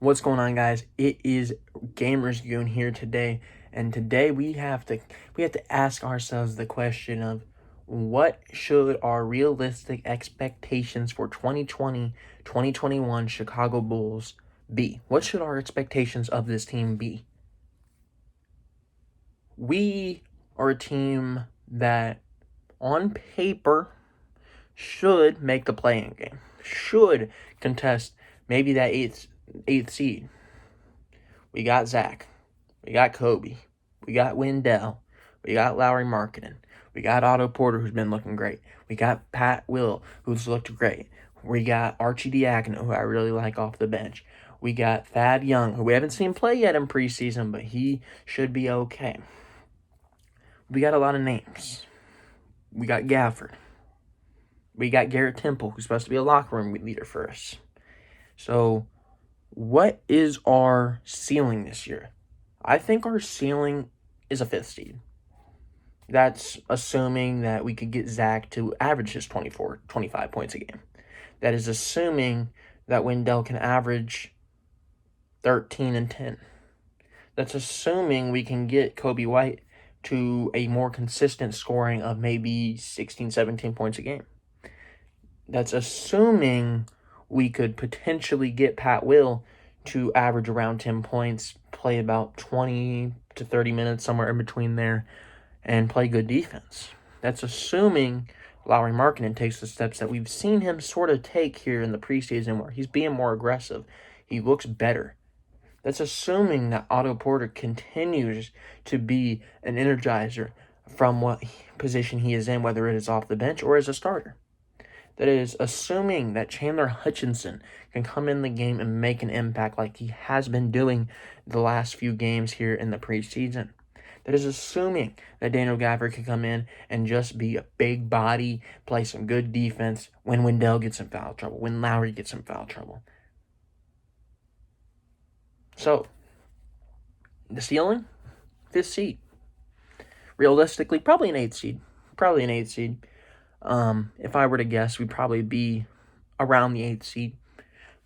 What's going on, guys? It is Gamers Goon here today, and today we have to ask ourselves the question of what should our realistic expectations for 2020-2021 Chicago Bulls be? What should our expectations of this team be? We are a team that on paper should make the play-in game, should contest maybe that eighth seed. We got Zach. We got Kobe. We got Wendell. We got Lowry Markkinen. We got Otto Porter, who's been looking great. We got Pat Will, who's looked great. We got Archie Diacono, who I really like off the bench. We got Thad Young, who we haven't seen play yet in preseason, but he should be okay. We got a lot of names. We got Gafford. We got Garrett Temple, who's supposed to be a locker room leader for us. So, what is our ceiling this year? I think our ceiling is a 5th seed. That's assuming that we could get Zach to average his 24, 25 points a game. That is assuming that Wendell can average 13 and 10. That's assuming we can get Kobe White to a more consistent scoring of maybe 16, 17 points a game. That's assuming we could potentially get Pat Will to average around 10 points, play about 20 to 30 minutes, somewhere in between there, and play good defense. That's assuming Lowry Markkinen takes the steps that we've seen him sort of take here in the preseason, where he's being more aggressive. He looks better. That's assuming that Otto Porter continues to be an energizer from what position he is in, whether it is off the bench or as a starter. That is assuming that Chandler Hutchinson can come in the game and make an impact like he has been doing the last few games here in the preseason. That is assuming that Daniel Gafford can come in and just be a big body, play some good defense when Wendell gets in foul trouble, when Lowry gets in foul trouble. So, the ceiling, 5th seed. Realistically, probably an 8th seed. If I were to guess, we'd probably be around the 8th seed.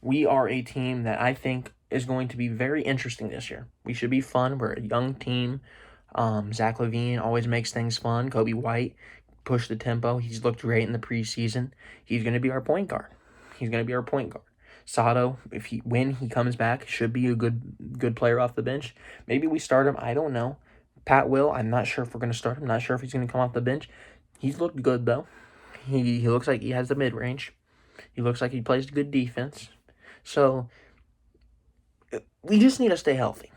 We are a team that I think is going to be very interesting this year. We should be fun. We're a young team. Zach LaVine always makes things fun. Kobe White pushed the tempo. He's looked great in the preseason. He's going to be our point guard. Sato, when he comes back, should be a good player off the bench. Maybe we start him. I don't know. Pat Will, I'm not sure if we're going to start him. Not sure if he's going to come off the bench. He's looked good, though. He looks like he has the mid-range. He looks like he plays good defense. So, we just need to stay healthy.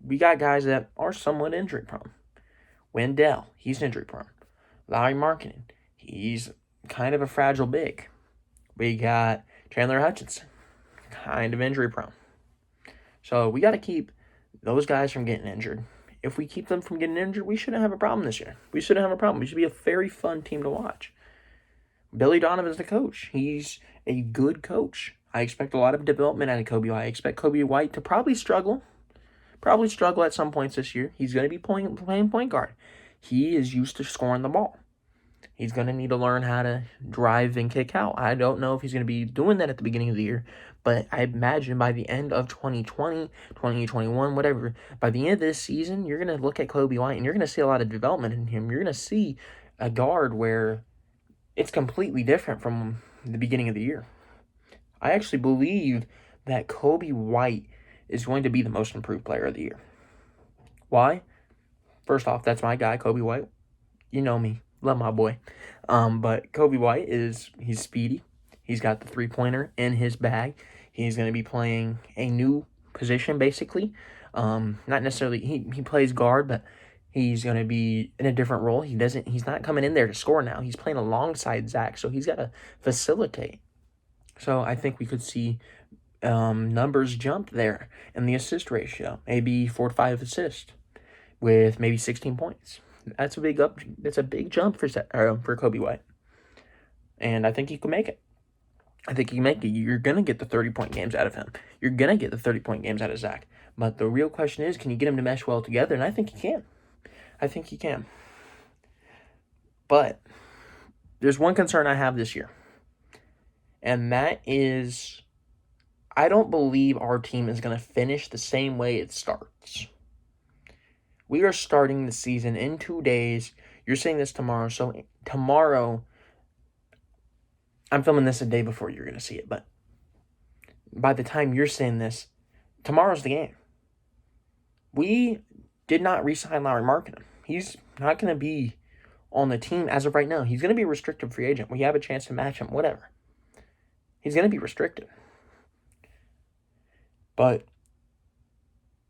We got guys that are somewhat injury-prone. Wendell, he's injury-prone. Lowry Markkinen, he's kind of a fragile big. We got Chandler Hutchinson, kind of injury-prone. So, we got to keep those guys from getting injured. If we keep them from getting injured, we shouldn't have a problem this year. We shouldn't have a problem. We should be a very fun team to watch. Billy Donovan's the coach. He's a good coach. I expect a lot of development out of Kobe White. I expect Kobe White to probably struggle at some points this year. He's going to be playing point guard. He is used to scoring the ball. He's going to need to learn how to drive and kick out. I don't know if he's going to be doing that at the beginning of the year, but I imagine by the end of 2020, 2021, whatever, by the end of this season, you're going to look at Kobe White and you're going to see a lot of development in him. You're going to see a guard where it's completely different from the beginning of the year. I actually believe that Kobe White is going to be the most improved player of the year. Why? First off, that's my guy, Kobe White. You know me. Love my boy. But Kobe White he's speedy. He's got the three-pointer in his bag. He's going to be playing a new position, basically. Not necessarily, he plays guard, but he's going to be in a different role. He's not coming in there to score now. He's playing alongside Zach, so he's got to facilitate. So I think we could see numbers jump there in the assist ratio. Maybe 4 to 5 assists with maybe 16 points. That's a big jump for Kobe White. And I think he can make it. You're going to get the 30-point games out of him. You're going to get the 30-point games out of Zach. But the real question is, can you get him to mesh well together? And I think he can. But there's one concern I have this year. And that is, I don't believe our team is going to finish the same way it starts. We are starting the season in 2 days. You're saying this tomorrow. So tomorrow, I'm filming this a day before you're going to see it. But by the time you're saying this, tomorrow's the game. We did not re-sign Lauri Markkanen. He's not going to be on the team as of right now. He's going to be a restricted free agent. We have a chance to match him, whatever. He's going to be restricted. But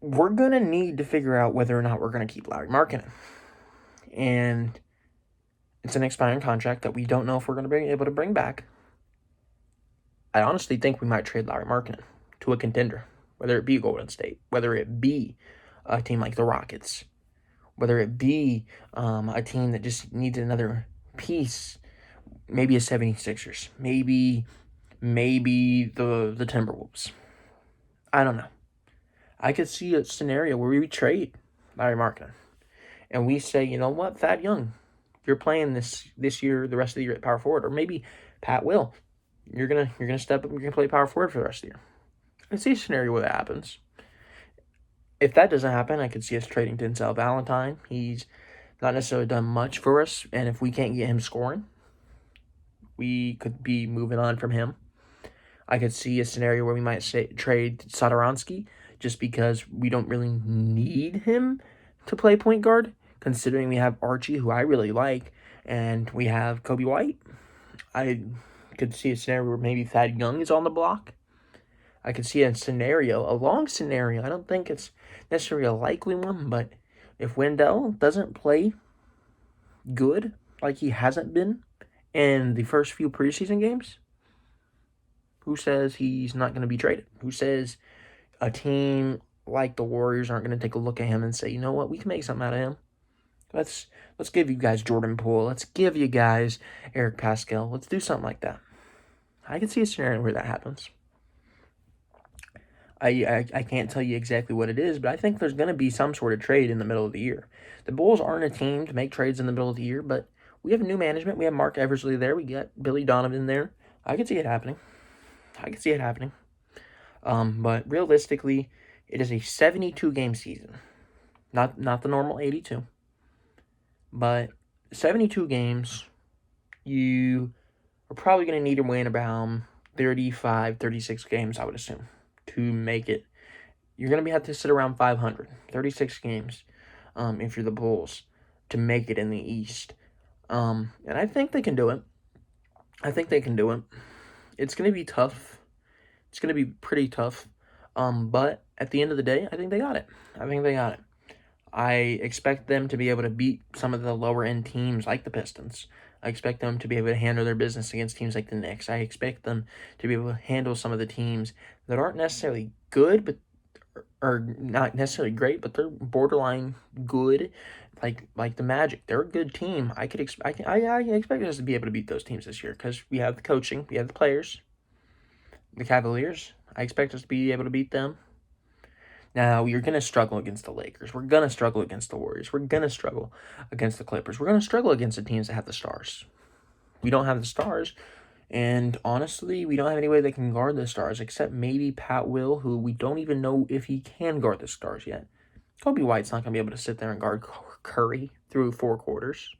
we're going to need to figure out whether or not we're going to keep Lauri Markkanen. And it's an expiring contract that we don't know if we're going to be able to bring back. I honestly think we might trade Lauri Markkanen to a contender, whether it be Golden State, whether it be a team like the Rockets, whether it be a team that just needs another piece, maybe a 76ers, maybe the Timberwolves. I don't know. I could see a scenario where we trade Lauri Markkanen and we say, you know what, Thad Young, you're playing this year, the rest of the year at power forward, or maybe Pat Will, you're gonna step up and you're gonna play power forward for the rest of the year. I see a scenario where that happens. If that doesn't happen, I could see us trading Denzel Valentine. He's not necessarily done much for us, and if we can't get him scoring, we could be moving on from him. I could see a scenario where we might trade Satoransky just because we don't really need him to play point guard, considering we have Archie, who I really like, and we have Kobe White. I could see a scenario where maybe Thad Young is on the block. I could see a long scenario. I don't think it's necessarily a likely one, but if Wendell doesn't play good like he hasn't been in the first few preseason games, who says he's not going to be traded? Who says a team like the Warriors aren't going to take a look at him and say, you know what, we can make something out of him. Let's give you guys Jordan Poole. Let's give you guys Eric Pascal. Let's do something like that. I can see a scenario where that happens. I can't tell you exactly what it is, but I think there's going to be some sort of trade in the middle of the year. The Bulls aren't a team to make trades in the middle of the year, but we have new management. We have Mark Eversley there. We got Billy Donovan there. I could see it happening. But realistically, it is a 72-game season. Not the normal 82. But 72 games, you are probably going to need to win about 35, 36 games, I would assume, to make it. You're going to have to sit around 500, 36 games, if you're the Bulls, to make it in the East. And I think they can do it. It's going to be tough. It's going to be pretty tough. But at the end of the day, I think they got it. I expect them to be able to beat some of the lower-end teams like the Pistons. I expect them to be able to handle their business against teams like the Knicks. I expect them to be able to handle some of the teams that aren't necessarily good, but or not necessarily great, but they're borderline good, like the Magic. They're a good team. I expect us to be able to beat those teams this year because we have the coaching, we have the players. The Cavaliers, I expect us to be able to beat them. Now, you're going to struggle against the Lakers. We're going to struggle against the Warriors. We're going to struggle against the Clippers. We're going to struggle against the teams that have the stars. We don't have the stars, and honestly, we don't have any way that can guard the stars, except maybe Pat Will, who we don't even know if he can guard the stars yet. Kobe White's not going to be able to sit there and guard Curry through 4 quarters.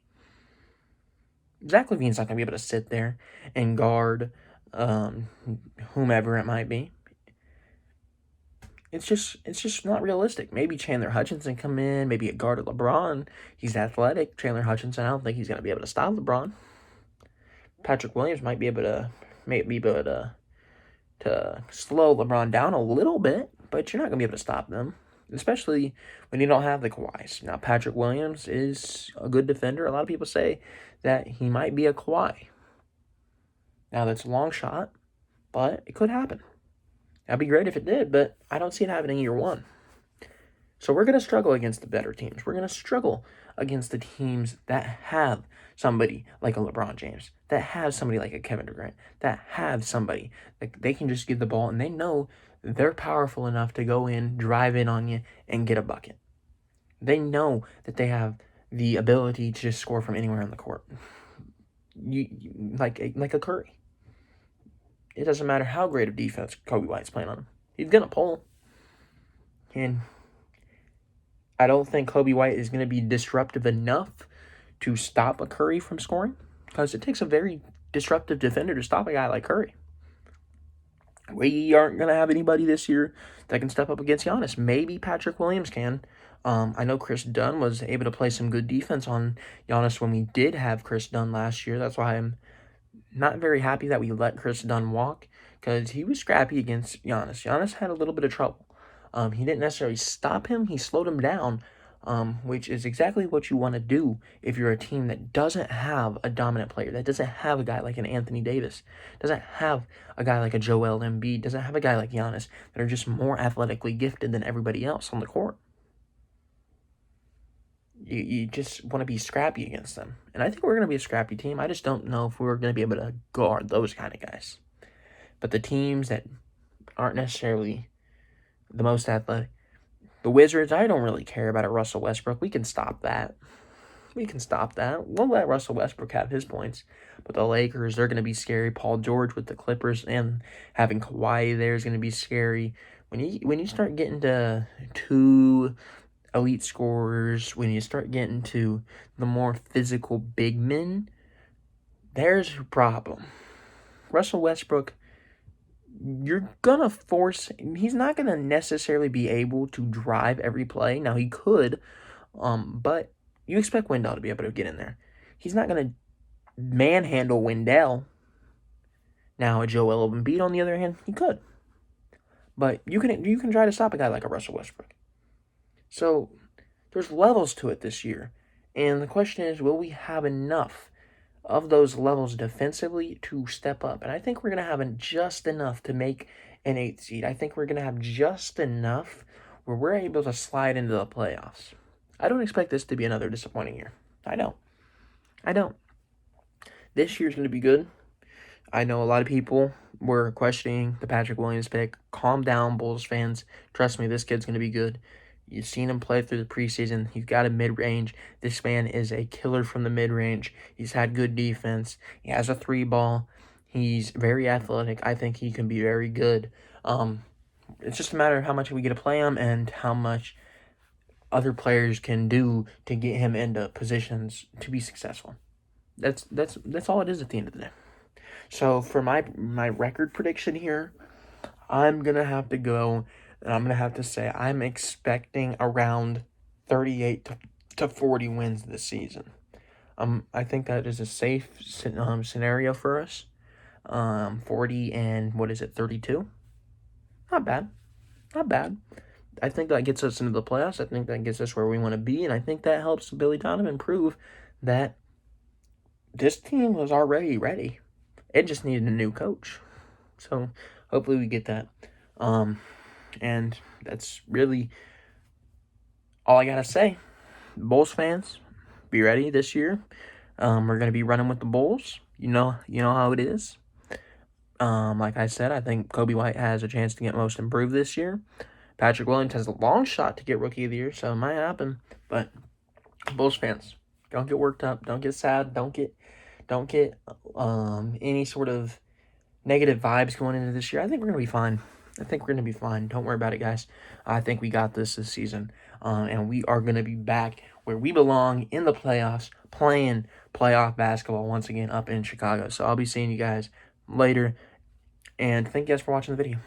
Zach LaVine's not going to be able to sit there and guard whomever it might be. It's just not realistic. Maybe Chandler Hutchinson come in, maybe a guard at LeBron. He's athletic. Chandler Hutchinson, I don't think he's going to be able to stop LeBron. Patrick Williams might be able to slow LeBron down a little bit, but you're not going to be able to stop them, especially when you don't have the Kawhis. Now, Patrick Williams is a good defender. A lot of people say that he might be a Kawhi. Now, that's a long shot, but it could happen. That'd be great if it did, but I don't see it happening year one. So we're going to struggle against the better teams. We're going to struggle against the teams that have somebody like a LeBron James, that have somebody like a Kevin Durant, that have somebody that they can just give the ball and they know they're powerful enough to go in, drive in on you, and get a bucket. They know that they have the ability to just score from anywhere on the court. You like a Curry. It doesn't matter how great of defense Kobe White's playing on him. He's going to pull. And I don't think Kobe White is going to be disruptive enough to stop a Curry from scoring, because it takes a very disruptive defender to stop a guy like Curry. We aren't going to have anybody this year that can step up against Giannis. Maybe Patrick Williams can. I know Chris Dunn was able to play some good defense on Giannis when we did have Chris Dunn last year. That's why I'm not very happy that we let Chris Dunn walk, because he was scrappy against Giannis. Giannis had a little bit of trouble. He didn't necessarily stop him. He slowed him down, which is exactly what you want to do if you're a team that doesn't have a dominant player, that doesn't have a guy like an Anthony Davis, doesn't have a guy like a Joel Embiid, doesn't have a guy like Giannis, that are just more athletically gifted than everybody else on the court. You just want to be scrappy against them. And I think we're going to be a scrappy team. I just don't know if we're going to be able to guard those kind of guys. But the teams that aren't necessarily the most athletic, the Wizards, I don't really care about a Russell Westbrook. We can stop that. We'll let Russell Westbrook have his points. But the Lakers, they're going to be scary. Paul George with the Clippers and having Kawhi there is going to be scary. When you start getting to two elite scorers, when you start getting to the more physical big men, there's your problem. Russell Westbrook, you're going to force, he's not going to necessarily be able to drive every play. Now, he could, but you expect Wendell to be able to get in there. He's not going to manhandle Wendell. Now, a Joel Embiid, on the other hand, he could. But you can try to stop a guy like a Russell Westbrook. So, there's levels to it this year. And the question is, will we have enough of those levels defensively to step up? And I think we're going to have just enough to make an 8th seed. I think we're going to have just enough where we're able to slide into the playoffs. I don't expect this to be another disappointing year. I don't. This year's going to be good. I know a lot of people were questioning the Patrick Williams pick. Calm down, Bulls fans. Trust me, this kid's going to be good. You've seen him play through the preseason. He's got a mid-range. This man is a killer from the mid-range. He's had good defense. He has a 3-ball. He's very athletic. I think he can be very good. It's just a matter of how much we get to play him and how much other players can do to get him into positions to be successful. That's all it is at the end of the day. So for my record prediction here, I'm going to have to go, and I'm going to have to say I'm expecting around 38 to 40 wins this season. I think that is a safe scenario for us. 40 and, 32? Not bad. I think that gets us into the playoffs. I think that gets us where we want to be, and I think that helps Billy Donovan prove that this team was already ready. It just needed a new coach. So hopefully we get that. And that's really all I gotta say. Bulls fans, be ready this year. We're gonna be running with the Bulls. You know how it is. Like I said, I think Kobe White has a chance to get most improved this year. Patrick Williams has a long shot to get Rookie of the Year, so it might happen. But Bulls fans, don't get worked up. Don't get sad. Don't get any sort of negative vibes going into this year. I think we're going to be fine. Don't worry about it, guys. I think we got this season. And we are going to be back where we belong in the playoffs, playing playoff basketball once again up in Chicago. So I'll be seeing you guys later. And thank you guys for watching the video.